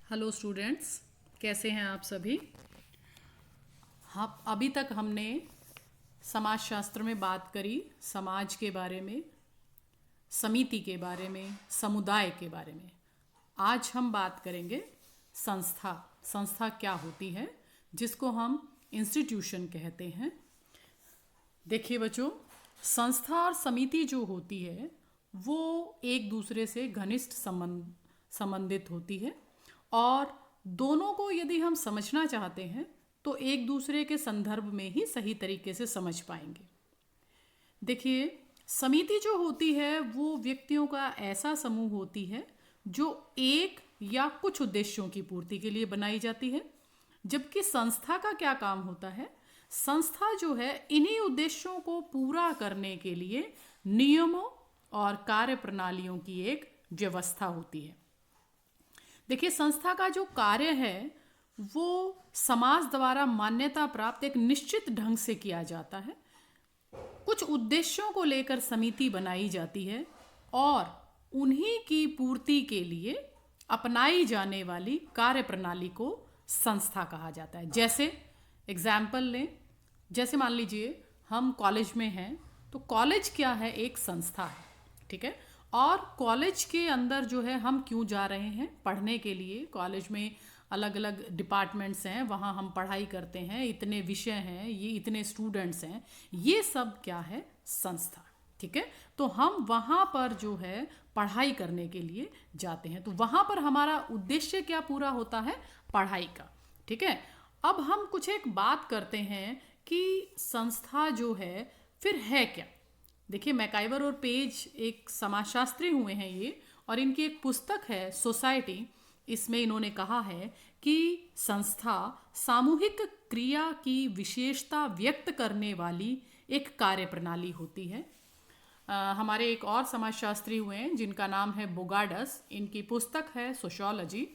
Hello students, कैसे हैं आप सभी। हाँ, अभी तक हमने समाजशास्त्र में बात करी समाज के बारे में, समिति के बारे में, समुदाय के बारे में। आज हम बात करेंगे संस्था। संस्था क्या होती है, जिसको हम इंस्टीट्यूशन कहते हैं। देखिए बच्चों, संस्था और समिति जो होती है वो एक दूसरे से घनिष्ठ संबंधित होती है, और दोनों को यदि हम समझना चाहते हैं तो एक दूसरे के संदर्भ में ही सही तरीके से समझ पाएंगे। देखिए, समिति जो होती है वो व्यक्तियों का ऐसा समूह होती है जो एक या कुछ उद्देश्यों की पूर्ति के लिए बनाई जाती है, जबकि संस्था का क्या काम होता है। संस्था जो है इन्हीं उद्देश्यों को पूरा करने के लिए नियमों और कार्य प्रणालियों की एक व्यवस्था होती है। देखिए, संस्था का जो कार्य है वो समाज द्वारा मान्यता प्राप्त एक निश्चित ढंग से किया जाता है। कुछ उद्देश्यों को लेकर समिति बनाई जाती है और उन्हीं की पूर्ति के लिए अपनाई जाने वाली कार्य प्रणाली को संस्था कहा जाता है। जैसे एग्जाम्पल लें, जैसे मान लीजिए हम कॉलेज में हैं, तो कॉलेज क्या है, एक संस्था है, ठीक है। और कॉलेज के अंदर जो है हम क्यों जा रहे हैं, पढ़ने के लिए। कॉलेज में अलग अलग डिपार्टमेंट्स हैं, वहाँ हम पढ़ाई करते हैं, इतने विषय हैं, ये इतने स्टूडेंट्स हैं, ये सब क्या है, संस्था, ठीक है। तो हम वहाँ पर जो है पढ़ाई करने के लिए जाते हैं, तो वहाँ पर हमारा उद्देश्य क्या पूरा होता है, पढ़ाई का, ठीक है। अब हम कुछ एक बात करते हैं कि संस्था जो है फिर है क्या। देखिए, मैकाइवर और पेज एक समाजशास्त्री हुए हैं ये, और इनकी एक पुस्तक है सोसाइटी। इसमें इन्होंने कहा है कि संस्था सामूहिक क्रिया की विशेषता व्यक्त करने वाली एक कार्य प्रणाली होती है। हमारे एक और समाजशास्त्री हुए हैं जिनका नाम है बोगाडस, इनकी पुस्तक है सोशियोलॉजी।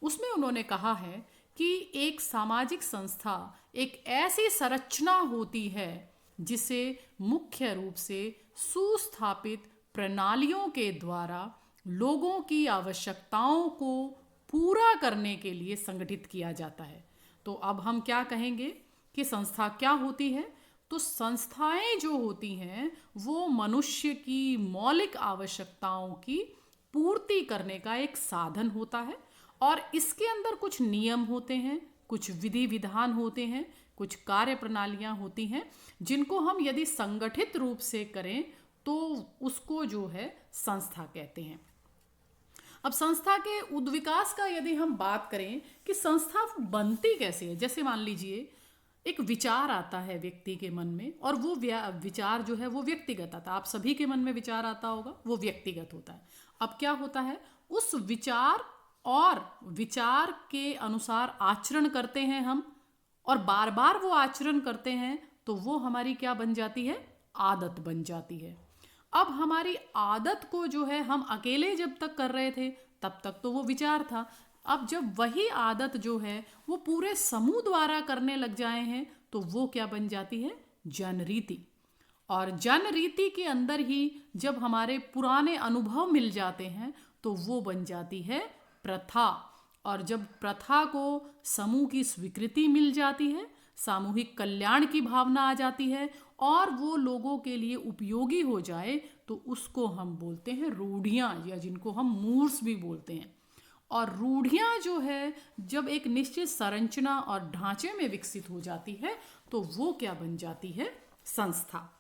उसमें उन्होंने कहा है कि एक सामाजिक संस्था एक ऐसी संरचना होती है जिसे मुख्य रूप से सुस्थापित प्रणालियों के द्वारा लोगों की आवश्यकताओं को पूरा करने के लिए संगठित किया जाता है। तो अब हम क्या कहेंगे कि संस्था क्या होती है। तो संस्थाएं जो होती हैं वो मनुष्य की मौलिक आवश्यकताओं की पूर्ति करने का एक साधन होता है, और इसके अंदर कुछ नियम होते हैं, कुछ विधि विधान होते हैं, कुछ कार्य प्रणालियां होती हैं, जिनको हम यदि संगठित रूप से करें तो उसको जो है संस्था कहते हैं। अब संस्था के उद्विकास का यदि हम बात करें कि संस्था बनती कैसे है। जैसे मान लीजिए एक विचार आता है व्यक्ति के मन में, और वो विचार जो है वो व्यक्तिगत आता है। आप सभी के मन में विचार आता होगा, वो व्यक्तिगत होता है। अब क्या होता है, उस विचार और विचार के अनुसार आचरण करते हैं हम, और बार बार वो आचरण करते हैं, तो वो हमारी क्या बन जाती है, आदत बन जाती है। अब हमारी आदत को जो है हम अकेले जब तक कर रहे थे तब तक तो वो विचार था। अब जब वही आदत जो है वो पूरे समूह द्वारा करने लग जाए हैं, तो वो क्या बन जाती है, जनरीति। और जनरीति के अंदर ही जब हमारे पुराने अनुभव मिल जाते हैं तो वो बन जाती है प्रथा। और जब प्रथा को समूह की स्वीकृति मिल जाती है, सामूहिक कल्याण की भावना आ जाती है, और वो लोगों के लिए उपयोगी हो जाए, तो उसको हम बोलते हैं रूढ़ियाँ, या जिनको हम मूर्स भी बोलते हैं। और रूढ़ियाँ जो है जब एक निश्चित संरचना और ढांचे में विकसित हो जाती है तो वो क्या बन जाती है, संस्था।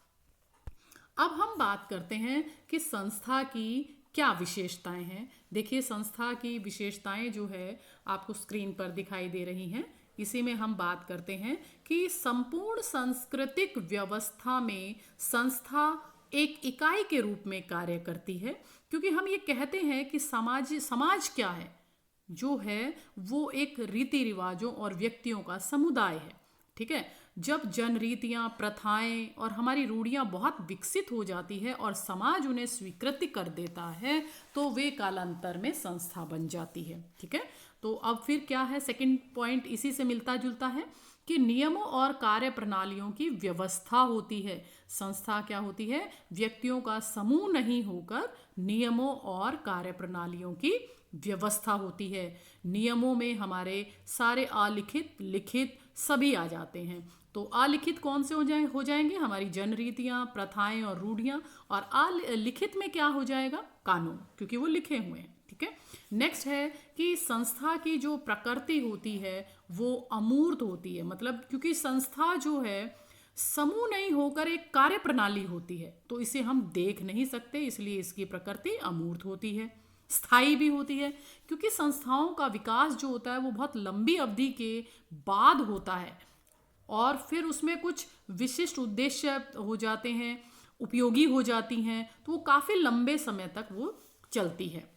अब हम बात करते हैं कि संस्था की क्या विशेषताएं हैं। देखिए, संस्था की विशेषताएं जो है आपको स्क्रीन पर दिखाई दे रही हैं। इसी में हम बात करते हैं कि संपूर्ण सांस्कृतिक व्यवस्था में संस्था एक इकाई के रूप में कार्य करती है, क्योंकि हम ये कहते हैं कि समाज क्या है, जो है वो एक रीति रिवाजों और व्यक्तियों का समुदाय है, ठीक है। जब जनरीतियाँ, प्रथाएं और हमारी रूढ़ियाँ बहुत विकसित हो जाती है और समाज उन्हें स्वीकृति कर देता है, तो वे कालांतर में संस्था बन जाती है, ठीक है। तो अब फिर क्या है, सेकंड पॉइंट इसी से मिलता जुलता है कि नियमों और कार्य प्रणालियों की व्यवस्था होती है। संस्था क्या होती है, व्यक्तियों का समूह नहीं होकर नियमों और कार्य प्रणालियों की व्यवस्था होती है। नियमों में हमारे सारे अलिखित लिखित सभी आ जाते हैं। तो अलिखित कौन से हो जाएंगे? हमारी जन रीतियाँ, प्रथाएं और रूढ़ियाँ। और अलिखित में क्या हो जाएगा? कानून, क्योंकि वो लिखे हुए हैं। ठीक है। नेक्स्ट है कि संस्था की जो प्रकृति होती है वो अमूर्त होती है। मतलब क्योंकि संस्था जो है समूह नहीं होकर एक कार्य प्रणाली होती है, तो इसे हम देख नहीं सकते, इसलिए इसकी प्रकृति अमूर्त होती है। स्थायी भी होती है, क्योंकि संस्थाओं का विकास जो होता है वो बहुत लंबी अवधि के बाद होता है और फिर उसमें कुछ विशिष्ट उद्देश्य हो जाते हैं, उपयोगी हो जाती हैं, तो वो काफ़ी लंबे समय तक वो चलती है।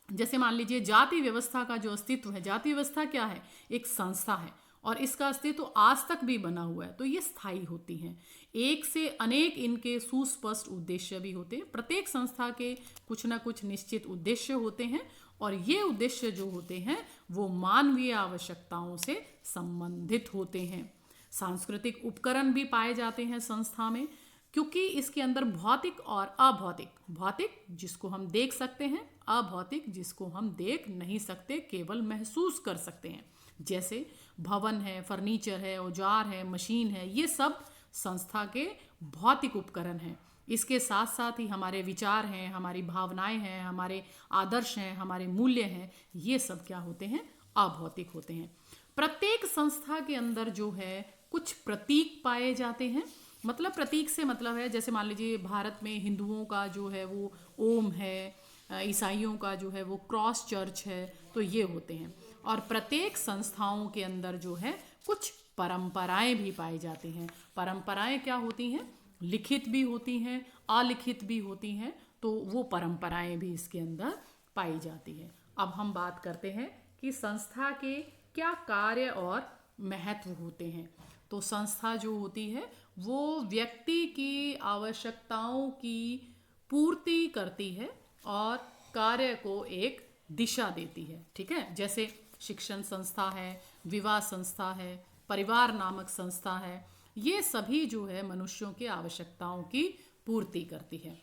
जैसे मान लीजिए जाति व्यवस्था का जो अस्तित्व है, जाति व्यवस्था क्या है? एक संस्था है और इसका अस्तित्व तो आज तक भी बना हुआ है, तो ये स्थायी होती हैं। एक से अनेक इनके सुस्पष्ट उद्देश्य भी होते हैं। प्रत्येक संस्था के कुछ ना कुछ निश्चित उद्देश्य होते हैं और ये उद्देश्य जो होते हैं वो मानवीय आवश्यकताओं से संबंधित होते हैं। सांस्कृतिक उपकरण भी पाए जाते हैं संस्था में, क्योंकि इसके अंदर भौतिक और अभौतिक, भौतिक जिसको हम देख सकते हैं, अभौतिक जिसको हम देख नहीं सकते, केवल महसूस कर सकते हैं। जैसे भवन है, फर्नीचर है, औजार है, मशीन है, ये सब संस्था के भौतिक उपकरण हैं। इसके साथ साथ ही हमारे विचार हैं, हमारी भावनाएं हैं, हमारे आदर्श हैं, हमारे मूल्य हैं, ये सब क्या होते हैं? अभौतिक होते हैं। प्रत्येक संस्था के अंदर जो है कुछ प्रतीक पाए जाते हैं। मतलब प्रतीक से मतलब है, जैसे मान लीजिए भारत में हिंदुओं का जो है वो ओम है, ईसाइयों का जो है वो क्रॉस चर्च है, तो ये होते हैं। और प्रत्येक संस्थाओं के अंदर जो है कुछ परंपराएं भी पाई जाती हैं। परंपराएं क्या होती हैं? लिखित भी होती हैं, अलिखित भी होती हैं, तो वो परंपराएं भी इसके अंदर पाई जाती हैं। अब हम बात करते हैं कि संस्था के क्या कार्य और महत्व होते हैं। तो संस्था जो होती है वो व्यक्ति की आवश्यकताओं की पूर्ति करती है और कार्य को एक दिशा देती है। ठीक है। जैसे शिक्षण संस्था है, विवाह संस्था है, परिवार नामक संस्था है, ये सभी जो है मनुष्यों के आवश्यकताओं की पूर्ति करती है।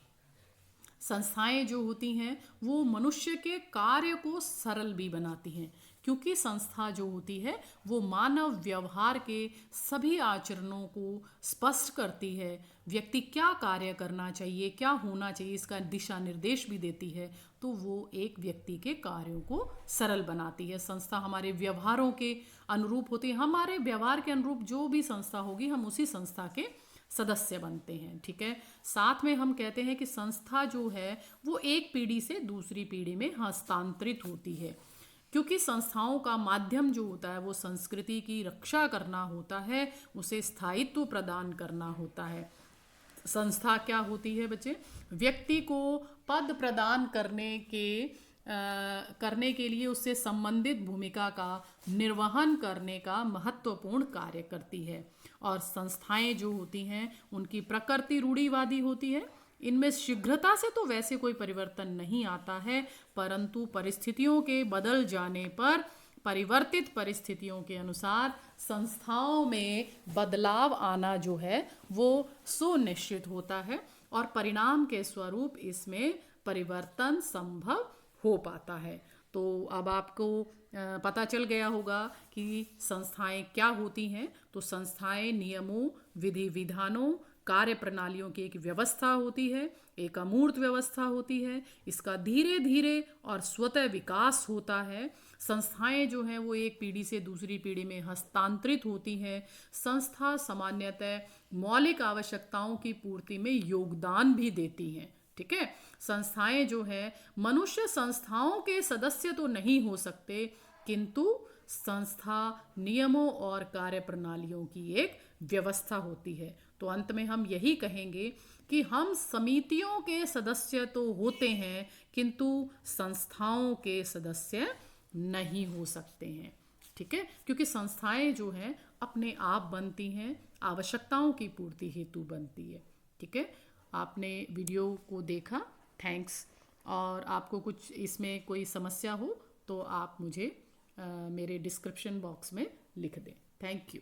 संस्थाएं जो होती हैं वो मनुष्य के कार्य को सरल भी बनाती हैं, क्योंकि संस्था जो होती है वो मानव व्यवहार के सभी आचरणों को स्पष्ट करती है। व्यक्ति क्या कार्य करना चाहिए, क्या होना चाहिए, इसका दिशा निर्देश भी देती है, तो वो एक व्यक्ति के कार्यों को सरल बनाती है। संस्था हमारे व्यवहारों के अनुरूप होती है। हमारे व्यवहार के अनुरूप जो भी संस्था होगी हम उसी संस्था के सदस्य बनते हैं। ठीक है। साथ में हम कहते हैं कि संस्था जो है वो एक पीढ़ी से दूसरी पीढ़ी में हस्तांतरित होती है, क्योंकि संस्थाओं का माध्यम जो होता है वो संस्कृति की रक्षा करना होता है, उसे स्थायित्व प्रदान करना होता है। संस्था क्या होती है बच्चे? व्यक्ति को पद प्रदान करने के लिए उससे संबंधित भूमिका का निर्वहन करने का महत्वपूर्ण कार्य करती है। और संस्थाएं जो होती हैं उनकी प्रकृति रूढ़िवादी होती है। इनमें शीघ्रता से तो वैसे कोई परिवर्तन नहीं आता है, परंतु परिस्थितियों के बदल जाने पर परिवर्तित परिस्थितियों के अनुसार संस्थाओं में बदलाव आना जो है वो सुनिश्चित होता है और परिणाम के स्वरूप इसमें परिवर्तन संभव हो पाता है। तो अब आपको पता चल गया होगा कि संस्थाएं क्या होती हैं। तो संस्थाएं नियमों, विधि विधानों, कार्य प्रणालियों की एक व्यवस्था होती है, एक अमूर्त व्यवस्था होती है। इसका धीरे धीरे और स्वतः विकास होता है। संस्थाएं जो हैं वो एक पीढ़ी से दूसरी पीढ़ी में हस्तांतरित होती हैं। संस्था सामान्यतः मौलिक आवश्यकताओं की पूर्ति में योगदान भी देती हैं। ठीक है। संस्थाएं जो है, मनुष्य संस्थाओं के सदस्य तो नहीं हो सकते, किंतु संस्था नियमों और कार्य प्रणालियों की एक व्यवस्था होती है। तो अंत में हम यही कहेंगे कि हम समितियों के सदस्य तो होते हैं, किंतु संस्थाओं के सदस्य नहीं हो सकते हैं। ठीक है। क्योंकि संस्थाएं जो हैं अपने आप बनती हैं, आवश्यकताओं की पूर्ति हेतु बनती है। ठीक है। आपने वीडियो को देखा, थैंक्स। और आपको कुछ इसमें कोई समस्या हो तो आप मुझे मेरे डिस्क्रिप्शन बॉक्स में लिख दें। Thank you.